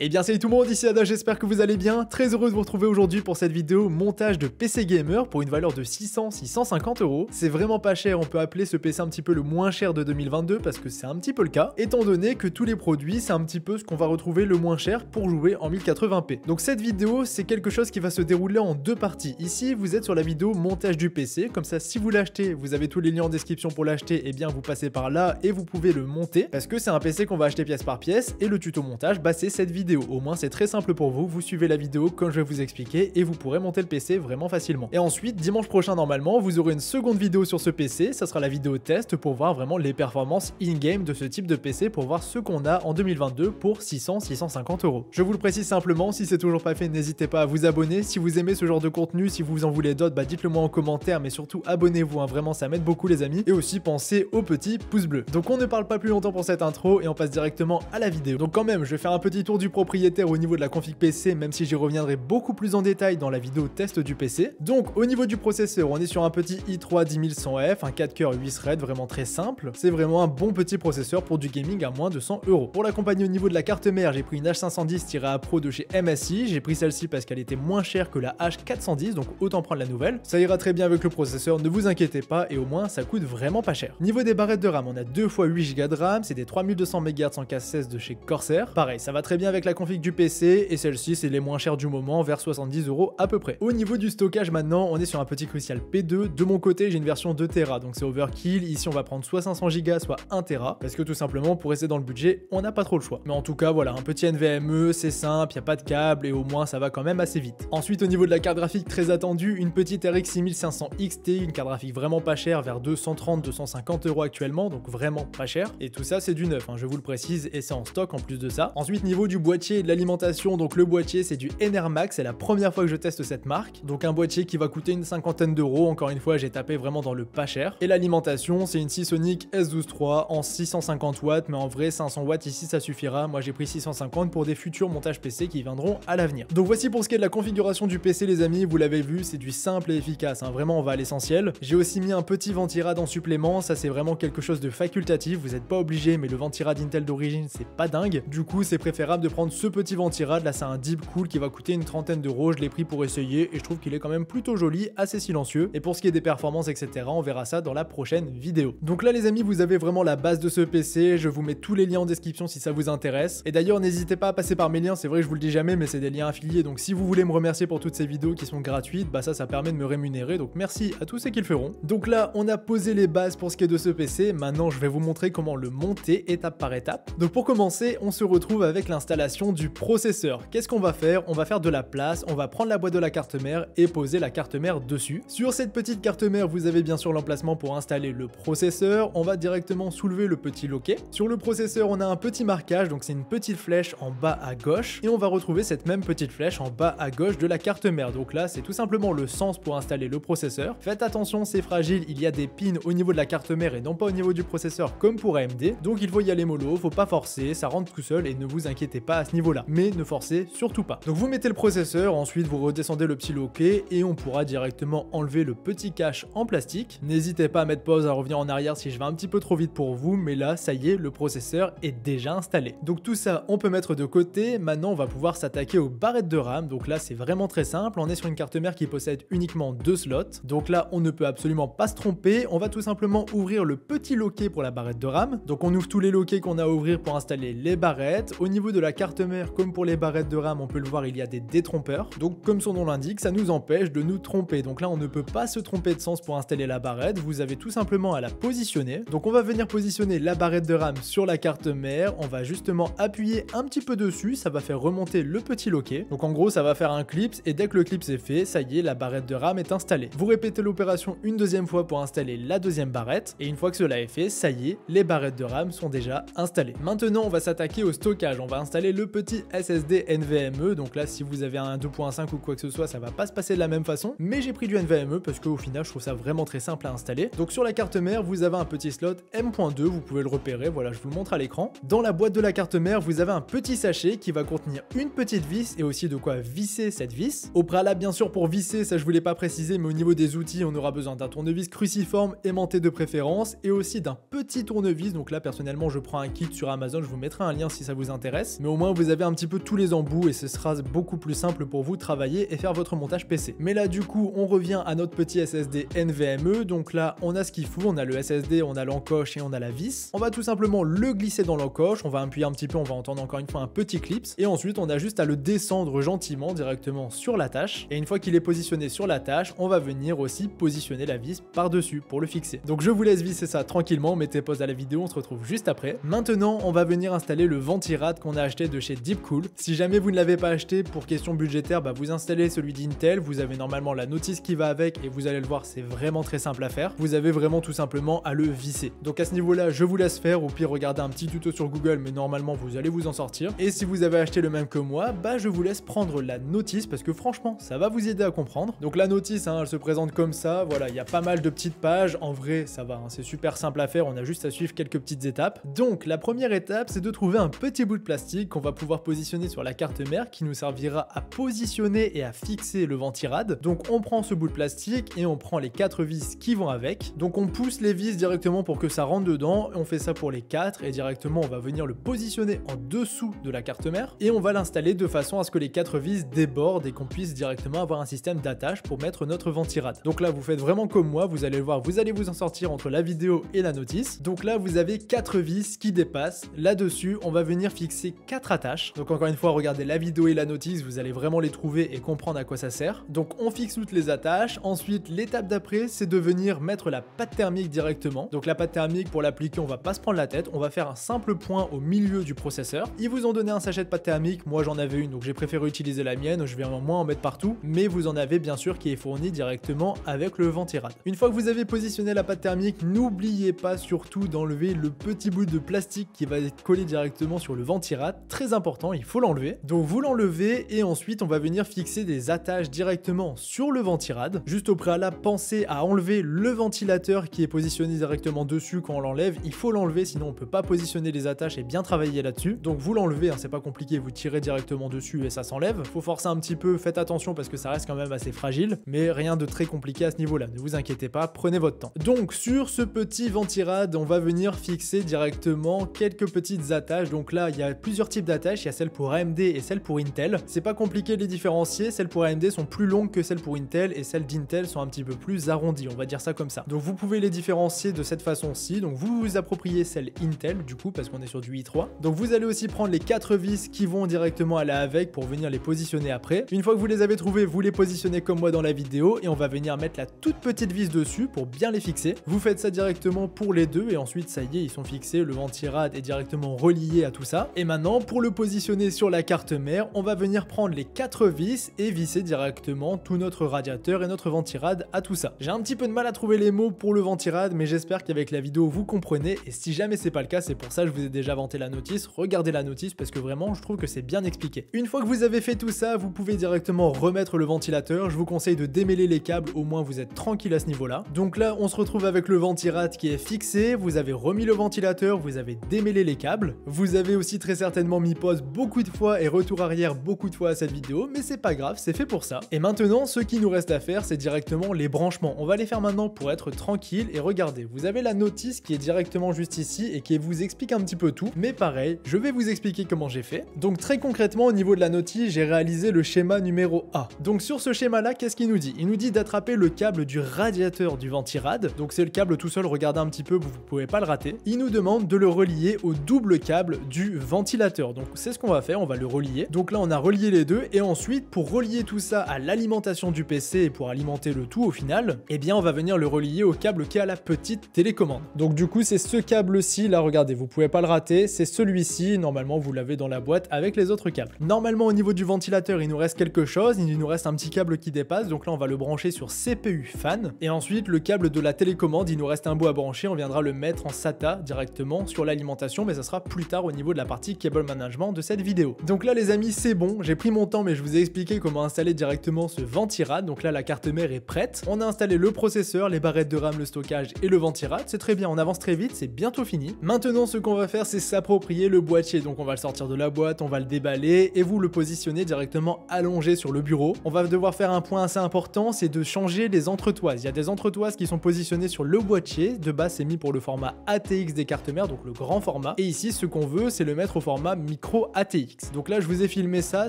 Eh bien salut tout le monde, ici Ada, j'espère que vous allez bien. Très heureux de vous retrouver aujourd'hui pour cette vidéo montage de PC Gamer pour une valeur de 600-650 euros. C'est vraiment pas cher, on peut appeler ce PC un petit peu le moins cher de 2022 parce que c'est un petit peu le cas, étant donné que tous les produits c'est un petit peu ce qu'on va retrouver le moins cher pour jouer en 1080p. Donc cette vidéo c'est quelque chose qui va se dérouler en deux parties. Ici vous êtes sur la vidéo montage du PC, comme ça si vous l'achetez, vous avez tous les liens en description pour l'acheter, et bien vous passez par là et vous pouvez le monter parce que c'est un PC qu'on va acheter pièce par pièce et le tuto montage bah c'est cette vidéo. Au moins c'est très simple pour vous, vous suivez la vidéo comme je vais vous expliquer et vous pourrez monter le PC vraiment facilement. Et ensuite dimanche prochain normalement vous aurez une seconde vidéo sur ce PC, ça sera la vidéo test pour voir vraiment les performances in-game de ce type de PC pour voir ce qu'on a en 2022 pour 600-650 euros. Je vous le précise simplement, si c'est toujours pas fait n'hésitez pas à vous abonner, si vous aimez ce genre de contenu, si vous en voulez d'autres bah dites-le moi en commentaire, mais surtout abonnez-vous, hein, vraiment ça m'aide beaucoup les amis, et aussi pensez au petit pouce bleu. Donc on ne parle pas plus longtemps pour cette intro et on passe directement à la vidéo. Donc quand même je vais faire un petit tour du propriétaire au niveau de la config PC, même si j'y reviendrai beaucoup plus en détail dans la vidéo test du PC. Donc au niveau du processeur, on est sur un petit i3 10100F, un 4 coeurs 8 threads, vraiment très simple. C'est vraiment un bon petit processeur pour du gaming à moins de 100 euros. Pour l'accompagner au niveau de la carte mère, j'ai pris une H510-A Pro de chez MSI. J'ai pris celle-ci parce qu'elle était moins chère que la H410, donc autant prendre la nouvelle. Ça ira très bien avec le processeur, ne vous inquiétez pas, et au moins ça coûte vraiment pas cher. Niveau des barrettes de RAM, on a 2 x 8 Go de RAM, c'est des 3200 MHz en casse 16 de chez Corsair. Pareil, ça va très bien avec la config du PC, et celle-ci c'est les moins chères du moment, vers 70 euros à peu près. Au niveau du stockage maintenant, on est sur un petit Crucial P2. De mon côté j'ai une version 2 Tera, donc c'est overkill. Ici on va prendre soit 500 Go, soit 1 Tera, parce que tout simplement pour rester dans le budget, on n'a pas trop le choix. Mais en tout cas voilà, un petit NVMe, c'est simple, il n'y a pas de câble, et au moins ça va quand même assez vite. Ensuite au niveau de la carte graphique très attendue, une petite RX 6500 XT, une carte graphique vraiment pas chère, vers 230-250 euros actuellement, donc vraiment pas cher. Et tout ça c'est du neuf, hein, je vous le précise, et c'est en stock en plus de ça. Ensuite niveau du boîtier et de l'alimentation, donc le boîtier c'est du Enermax, c'est la première fois que je teste cette marque, donc un boîtier qui va coûter une cinquantaine d'euros, encore une fois j'ai tapé vraiment dans le pas cher. Et l'alimentation c'est une Seasonic S12.3 en 650 watts, mais en vrai 500 watts ici ça suffira, moi j'ai pris 650 pour des futurs montages PC qui viendront à l'avenir. Donc voici pour ce qui est de la configuration du PC les amis, vous l'avez vu, c'est du simple et efficace, hein. Vraiment on va à l'essentiel. J'ai aussi mis un petit ventirad en supplément, ça c'est vraiment quelque chose de facultatif, vous n'êtes pas obligé, mais le ventirad Intel d'origine c'est pas dingue, du coup c'est préférable de prendre ce petit ventirad, là c'est un Deep Cool qui va coûter une trentaine d'euros, je l'ai pris pour essayer et je trouve qu'il est quand même plutôt joli, assez silencieux. Et pour ce qui est des performances etc, on verra ça dans la prochaine vidéo. Donc là les amis, vous avez vraiment la base de ce PC, je vous mets tous les liens en description si ça vous intéresse. Et d'ailleurs n'hésitez pas à passer par mes liens, c'est vrai que je vous le dis jamais mais c'est des liens affiliés, donc si vous voulez me remercier pour toutes ces vidéos qui sont gratuites, bah ça permet de me rémunérer, donc merci à tous ceux qui le feront. Donc là on a posé les bases pour ce qui est de ce PC, maintenant je vais vous montrer comment le monter étape par étape. Donc pour commencer, on se retrouve avec l'installation du processeur. Qu'est-ce qu'on va faire? On va faire de la place, on va prendre la boîte de la carte mère et poser la carte mère dessus. Sur cette petite carte mère, vous avez bien sûr l'emplacement pour installer le processeur. On va directement soulever le petit loquet. Sur le processeur, on a un petit marquage, donc c'est une petite flèche en bas à gauche, et on va retrouver cette même petite flèche en bas à gauche de la carte mère. Donc là, c'est tout simplement le sens pour installer le processeur. Faites attention, c'est fragile, il y a des pins au niveau de la carte mère et non pas au niveau du processeur comme pour AMD. Donc il faut y aller mollo, faut pas forcer, ça rentre tout seul et ne vous inquiétez pas à ce niveau-là. Mais ne forcez surtout pas. Donc vous mettez le processeur, ensuite vous redescendez le petit loquet et on pourra directement enlever le petit cache en plastique. N'hésitez pas à mettre pause, à revenir en arrière si je vais un petit peu trop vite pour vous, mais là ça y est, le processeur est déjà installé. Donc tout ça on peut mettre de côté. Maintenant on va pouvoir s'attaquer aux barrettes de RAM. Donc là c'est vraiment très simple, on est sur une carte mère qui possède uniquement 2 slots. Donc là on ne peut absolument pas se tromper, on va tout simplement ouvrir le petit loquet pour la barrette de RAM. Donc on ouvre tous les loquets qu'on a à ouvrir pour installer les barrettes. Au niveau de la carte mère, comme pour les barrettes de RAM, on peut le voir, il y a des détrompeurs. Donc comme son nom l'indique, ça nous empêche de nous tromper. Donc là on ne peut pas se tromper de sens pour installer la barrette, vous avez tout simplement à la positionner. Donc on va venir positionner la barrette de RAM sur la carte mère, on va justement appuyer un petit peu dessus, ça va faire remonter le petit loquet. Donc en gros ça va faire un clips et dès que le clips est fait, ça y est, la barrette de RAM est installée. Vous répétez l'opération une deuxième fois pour installer la deuxième barrette et une fois que cela est fait, ça y est, les barrettes de RAM sont déjà installées. Maintenant on va s'attaquer au stockage, on va installer le petit SSD NVMe. Donc là si vous avez un 2.5 ou quoi que ce soit, ça va pas se passer de la même façon, mais j'ai pris du NVMe parce qu'au final je trouve ça vraiment très simple à installer. Donc sur la carte mère vous avez un petit slot M.2, vous pouvez le repérer, voilà je vous le montre à l'écran. Dans la boîte de la carte mère vous avez un petit sachet qui va contenir une petite vis et aussi de quoi visser cette vis. Au préalable bien sûr pour visser, ça je voulais pas préciser, mais au niveau des outils on aura besoin d'un tournevis cruciforme aimanté de préférence et aussi d'un petit tournevis. Donc là personnellement je prends un kit sur Amazon, je vous mettrai un lien si ça vous intéresse, mais au moins moins vous avez un petit peu tous les embouts et ce sera beaucoup plus simple pour vous travailler et faire votre montage PC. Mais là du coup on revient à notre petit SSD NVMe, donc là on a ce qu'il faut, on a le SSD, on a l'encoche et on a la vis. On va tout simplement le glisser dans l'encoche, on va appuyer un petit peu, on va entendre encore une fois un petit clips et ensuite on a juste à le descendre gentiment directement sur la tâche et une fois qu'il est positionné sur la tâche, on va venir aussi positionner la vis par-dessus pour le fixer. Donc je vous laisse visser ça tranquillement, mettez pause à la vidéo, on se retrouve juste après. Maintenant on va venir installer le Ventirad qu'on a acheté de chez Deepcool. Si jamais vous ne l'avez pas acheté pour question budgétaire, vous installez celui d'Intel, vous avez normalement la notice qui va avec et vous allez le voir, c'est vraiment très simple à faire. Vous avez vraiment tout simplement à le visser. Donc à ce niveau-là, je vous laisse faire, au pire regardez un petit tuto sur Google, mais normalement vous allez vous en sortir. Et si vous avez acheté le même que moi, je vous laisse prendre la notice parce que franchement, ça va vous aider à comprendre. Donc la notice, elle se présente comme ça, voilà, il y a pas mal de petites pages, en vrai ça va, c'est super simple à faire, on a juste à suivre quelques petites étapes. Donc la première étape, c'est de trouver un petit bout de plastique qu'on va pouvoir positionner sur la carte mère qui nous servira à positionner et à fixer le Ventirad. Donc on prend ce bout de plastique et on prend les 4 vis qui vont avec. Donc on pousse les vis directement pour que ça rentre dedans, on fait ça pour les 4 et directement on va venir le positionner en dessous de la carte mère et on va l'installer de façon à ce que les 4 vis débordent et qu'on puisse directement avoir un système d'attache pour mettre notre Ventirad. Donc là vous faites vraiment comme moi, vous allez le voir, vous allez vous en sortir entre la vidéo et la notice. Donc là vous avez 4 vis qui dépassent, là-dessus on va venir fixer 4 attaches. Donc encore une fois regardez la vidéo et la notice, vous allez vraiment les trouver et comprendre à quoi ça sert. Donc on fixe toutes les attaches, ensuite l'étape d'après c'est de venir mettre la pâte thermique directement. Donc la pâte thermique pour l'appliquer on va pas se prendre la tête, on va faire un simple point au milieu du processeur. Ils vous ont donné un sachet de pâte thermique, moi j'en avais une donc j'ai préféré utiliser la mienne, je vais au moins en mettre partout, mais vous en avez bien sûr qui est fourni directement avec le Ventirad. Une fois que vous avez positionné la pâte thermique, n'oubliez pas surtout d'enlever le petit bout de plastique qui va être collé directement sur le Ventirad, très important, il faut l'enlever. Donc vous l'enlevez et ensuite on va venir fixer des attaches directement sur le Ventirad. Juste au préalable, pensez à enlever le ventilateur qui est positionné directement dessus quand on l'enlève, il faut l'enlever sinon on peut pas positionner les attaches et bien travailler là-dessus. Donc vous l'enlevez, c'est pas compliqué, vous tirez directement dessus et ça s'enlève. Faut forcer un petit peu, faites attention parce que ça reste quand même assez fragile, mais rien de très compliqué à ce niveau-là, ne vous inquiétez pas, prenez votre temps. Donc sur ce petit Ventirad, on va venir fixer directement quelques petites attaches. Donc là, il y a plusieurs types d'attaches, il y a celles pour AMD et celles pour Intel. C'est pas compliqué de les différencier, celles pour AMD sont plus longues que celles pour Intel et celles d'Intel sont un petit peu plus arrondies, on va dire ça comme ça. Donc vous pouvez les différencier de cette façon-ci. Donc vous vous appropriez celle Intel du coup parce qu'on est sur du i3. Donc vous allez aussi prendre les 4 vis qui vont directement aller avec pour venir les positionner après. Une fois que vous les avez trouvés, vous les positionnez comme moi dans la vidéo et on va venir mettre la toute petite vis dessus pour bien les fixer. Vous faites ça directement pour les deux et ensuite ça y est, ils sont fixés, le Ventirad est directement relié à tout ça. Et maintenant pour le positionner sur la carte mère, on va venir prendre les 4 vis et visser directement tout notre radiateur et notre Ventirad à tout ça. J'ai un petit peu de mal à trouver les mots pour le Ventirad, mais j'espère qu'avec la vidéo vous comprenez et si jamais c'est pas le cas, c'est pour ça que je vous ai déjà vanté la notice. Regardez la notice parce que vraiment je trouve que c'est bien expliqué. Une fois que vous avez fait tout ça, vous pouvez directement remettre le ventilateur. Je vous conseille de démêler les câbles, au moins vous êtes tranquille à ce niveau-là. Donc là, on se retrouve avec le Ventirad qui est fixé, vous avez remis le ventilateur, vous avez démêlé les câbles. Vous avez aussi très certainement mis pause beaucoup de fois et retour arrière beaucoup de fois à cette vidéo, mais c'est pas grave, c'est fait pour ça. Et maintenant, ce qui nous reste à faire, c'est directement les branchements. On va les faire maintenant pour être tranquille et regardez, vous avez la notice qui est directement juste ici et qui vous explique un petit peu tout, mais pareil, je vais vous expliquer comment j'ai fait. Donc très concrètement, au niveau de la notice, j'ai réalisé le schéma numéro A. Donc sur ce schéma-là, qu'est-ce qu'il nous dit? Il nous dit d'attraper le câble du radiateur du Ventirad. Donc c'est le câble tout seul, regardez un petit peu, vous pouvez pas le rater. Il nous demande de le relier au double câble du ventilateur. Donc c'est ce qu'on va faire, on va le relier. Donc là, on a relié les deux et ensuite, pour relier tout ça à l'alimentation du PC et pour alimenter le tout au final, eh bien on va venir le relier au câble qui est à la petite télécommande. Donc du coup, c'est ce câble-ci, là regardez, vous pouvez pas le rater, c'est celui-ci, normalement vous l'avez dans la boîte avec les autres câbles. Normalement au niveau du ventilateur, il nous reste quelque chose, il nous reste un petit câble qui dépasse, donc là on va le brancher sur CPU fan, et ensuite le câble de la télécommande, il nous reste un bout à brancher, on viendra le mettre en SATA directement sur l'alimentation, mais ça sera plus tard au niveau de la partie cable management de cette vidéo. Donc là les amis, c'est bon, j'ai pris mon temps, mais je vous ai expliqué comment installer directement ce Ventirad. Donc là la carte mère est prête, on a installé le processeur, les barrettes de RAM, le stockage et le Ventirad, c'est très bien, on avance très vite, c'est bientôt fini. Maintenant ce qu'on va faire, c'est s'approprier le boîtier, donc on va le sortir de la boîte, on va le déballer et vous le positionner directement allongé sur le bureau. On va devoir faire un point assez important, c'est de changer les entretoises. Il y a des entretoises qui sont positionnées sur le boîtier, de base c'est mis pour le format ATX des cartes mères, donc le grand format, et ici ce qu'on veut c'est le mettre au format micro ATX. Donc là je vous ai filmé ça,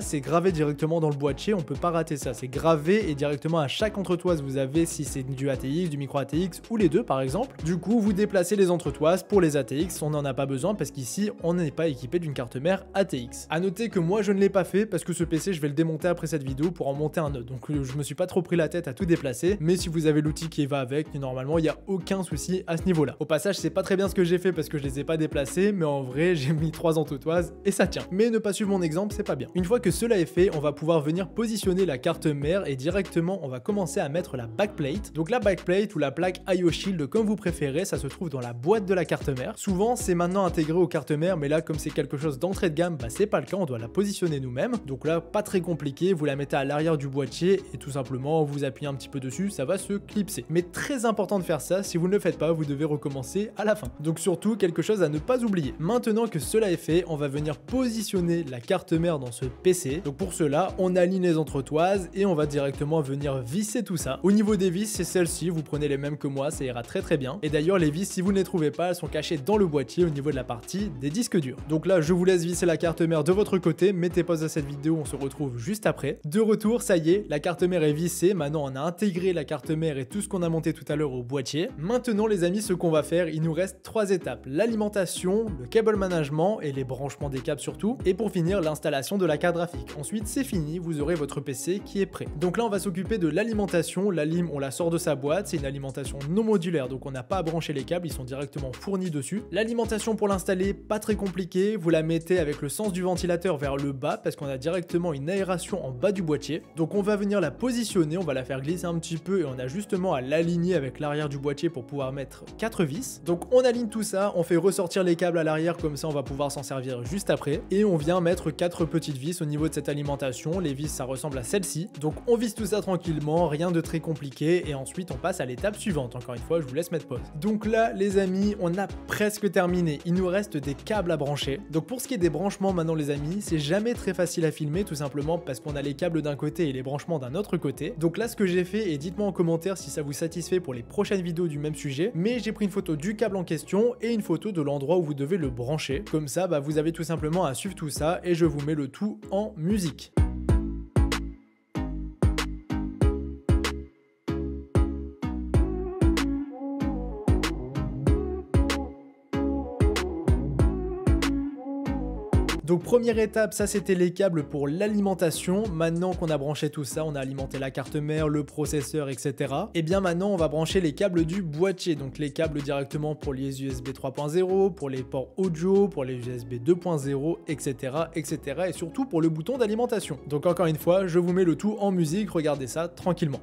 c'est gravé directement dans le boîtier, on peut pas rater ça, c'est gravé et directement à chaque entretoise vous avez si c'est du ATX, du micro ATX ou les deux par exemple. Du coup vous déplacez les entretoises pour les ATX, on n'en a pas besoin parce qu'ici on n'est pas équipé d'une carte mère ATX. A noter que moi je ne l'ai pas fait parce que ce PC je vais le démonter après cette vidéo pour en monter un autre, donc je me suis pas trop pris la tête à tout déplacer, mais si vous avez l'outil qui va avec, normalement il n'y a aucun souci à ce niveau là. Au passage c'est pas très bien ce que j'ai fait parce que je les ai pas déplacés, mais en vrai j'ai mis 3 entretoises et ça tient. Mais ne pas suivre mon exemple c'est pas bien. Une fois que cela est fait, on va pouvoir venir positionner la carte mère et directement on va commencer à mettre la backplate. Donc la backplate ou la plaque IO Shield comme vous préférez, ça se trouve dans la boîte de la carte mère. Souvent c'est maintenant intégré aux cartes mères, mais là comme c'est quelque chose d'entrée de gamme, bah c'est pas le cas, on doit la positionner nous-mêmes. Donc là pas très compliqué, vous la mettez à l'arrière du boîtier et tout simplement vous appuyez un petit peu dessus, ça va se clipser. Mais très important de faire ça, si vous ne le faites pas, vous devez recommencer à la fin. Donc surtout quelque chose à ne pas oublier. Maintenant que cela est fait, on va venir positionner la carte mère dans ce PC. Donc pour cela, on aligne les entretoises et on va directement venir visser tout ça. Au niveau des vis, c'est celle-ci, vous prenez les mêmes que moi, ça ira très bien. Et d'ailleurs les vis, si vous ne les trouvez pas, elles sont cachées dans le boîtier au niveau de la partie des disques durs. Donc là, je vous laisse visser la carte mère de votre côté, mettez pause à cette vidéo, on se retrouve juste après. De retour, ça y est, la carte mère est vissée, maintenant on a intégré la carte mère et tout ce qu'on a monté tout à l'heure au boîtier. Maintenant les amis, ce qu'on va faire, il nous reste 3 étapes, l'alimentation, le cable management et les branchements des câbles surtout, et pour finir l'installation de la carte graphique. Ensuite c'est fini, vous aurez votre PC qui est prêt. Donc là on va s'occuper de l'alimentation, la lime on la sort de sa boîte, c'est une alimentation non modulaire donc on n'a pas à brancher les câbles, ils sont directement fournis dessus. L'alimentation pour l'installer, pas très compliqué, vous la mettez avec le sens du ventilateur vers le bas parce qu'on a directement une aération en bas du boîtier. Donc on va venir la positionner, on va la faire glisser un petit peu et on a justement à l'aligner avec l'arrière du boîtier pour pouvoir mettre 4 vis. Donc on aligne tout ça, on fait ressortir les câbles à l'arrière comme ça on va pouvoir s'en servir juste après et on vient mettre 4 petites vis au niveau de cette alimentation. Les vis ça ressemble à celle-ci. Donc on visse tout ça tranquillement, rien de très compliqué et ensuite on passe à l'étape suivante. Encore une fois je vous laisse mettre pause. Donc là les amis on a presque terminé, il nous reste des câbles à brancher. Donc pour ce qui est des branchements maintenant les amis, c'est jamais très facile à filmer tout simplement parce qu'on a les câbles d'un côté et les branchements d'un autre côté. Donc là ce que j'ai fait, et dites-moi en commentaire si ça vous satisfait pour les prochaines vidéos du même sujet, mais j'ai pris une photo du câble en question et une photo de l'endroit où vous devez le brancher. Comme ça bah, vous avez tout simplement à suivre tout ça et je vous mets le tout en musique. Donc première étape, ça c'était les câbles pour l'alimentation. Maintenant qu'on a branché tout ça, on a alimenté la carte mère, le processeur, etc. Et bien maintenant on va brancher les câbles du boîtier. Donc les câbles directement pour les USB 3.0, pour les ports audio, pour les USB 2.0, etc. etc. et surtout pour le bouton d'alimentation. Donc encore une fois, je vous mets le tout en musique, regardez ça tranquillement.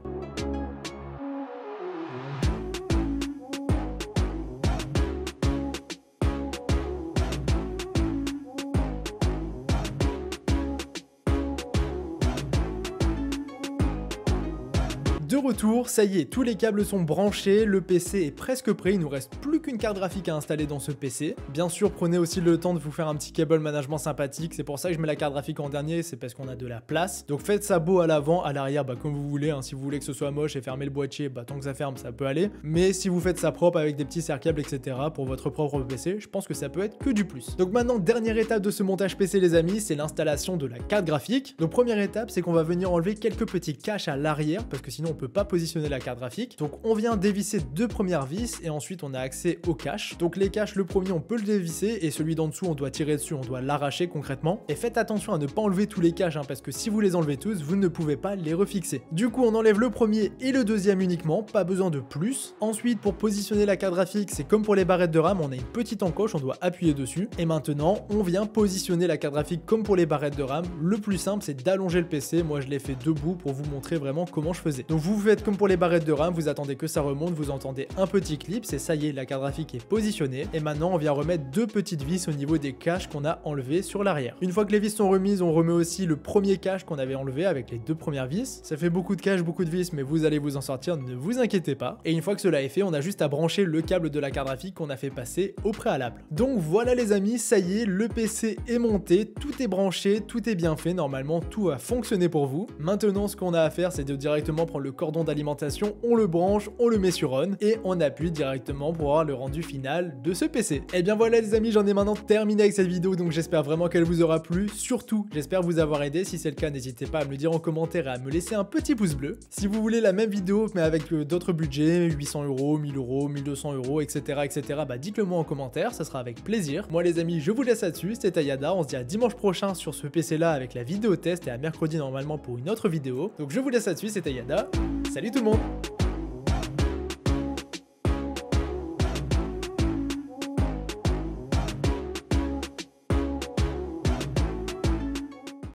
De retour, ça y est, tous les câbles sont branchés, le PC est presque prêt, il nous reste plus qu'une carte graphique à installer dans ce PC. Bien sûr, prenez aussi le temps de vous faire un petit cable management sympathique, c'est pour ça que je mets la carte graphique en dernier, c'est parce qu'on a de la place. Donc faites ça beau à l'avant, à l'arrière, bah, comme vous voulez, hein. Si vous voulez que ce soit moche et fermer le boîtier, bah, tant que ça ferme, ça peut aller. Mais si vous faites ça propre avec des petits serre-câbles, etc. pour votre propre PC, je pense que ça peut être que du plus. Donc maintenant, dernière étape de ce montage PC les amis, c'est l'installation de la carte graphique. Donc première étape, c'est qu'on va venir enlever quelques petits caches à l'arrière, parce que sinon on peut pas positionner la carte graphique. Donc on vient dévisser 2 premières vis et ensuite on a accès aux caches. Donc les caches, le premier on peut le dévisser et celui d'en dessous on doit tirer dessus, on doit l'arracher concrètement. Et faites attention à ne pas enlever tous les caches parce que si vous les enlevez tous, vous ne pouvez pas les refixer. Du coup on enlève le premier et le deuxième uniquement, pas besoin de plus. Ensuite pour positionner la carte graphique, c'est comme pour les barrettes de RAM, on a une petite encoche, on doit appuyer dessus. Et maintenant on vient positionner la carte graphique comme pour les barrettes de RAM. Le plus simple c'est d'allonger le PC, moi je l'ai fait debout pour vous montrer vraiment comment je faisais. Donc vous faites comme pour les barrettes de RAM, vous attendez que ça remonte, vous entendez un petit clip, c'est ça y est, la carte graphique est positionnée. Et maintenant on vient remettre 2 petites vis au niveau des caches qu'on a enlevées sur l'arrière. Une fois que les vis sont remises, on remet aussi le premier cache qu'on avait enlevé avec les 2 premières vis. Ça fait beaucoup de caches, beaucoup de vis, mais vous allez vous en sortir, ne vous inquiétez pas. Et une fois que cela est fait, on a juste à brancher le câble de la carte graphique qu'on a fait passer au préalable. Donc voilà les amis, ça y est, le PC est monté, tout est branché, tout est bien fait, normalement tout a fonctionné pour vous. Maintenant ce qu'on a à faire, c'est de directement prendre le cordon d'alimentation, on le branche, on le met sur on et on appuie directement pour avoir le rendu final de ce PC. Et bien voilà les amis, j'en ai maintenant terminé avec cette vidéo, donc j'espère vraiment qu'elle vous aura plu. Surtout, j'espère vous avoir aidé. Si c'est le cas, n'hésitez pas à me le dire en commentaire et à me laisser un petit pouce bleu. Si vous voulez la même vidéo mais avec d'autres budgets, 800 €, 1000 €, 1200 €, etc., bah dites-le moi en commentaire, ça sera avec plaisir. Moi les amis, je vous laisse là-dessus, c'était Yada, on se dit à dimanche prochain sur ce PC là avec la vidéo test et à mercredi normalement pour une autre vidéo. Donc je vous laisse là-dessus, c'était Yada, salut tout le monde.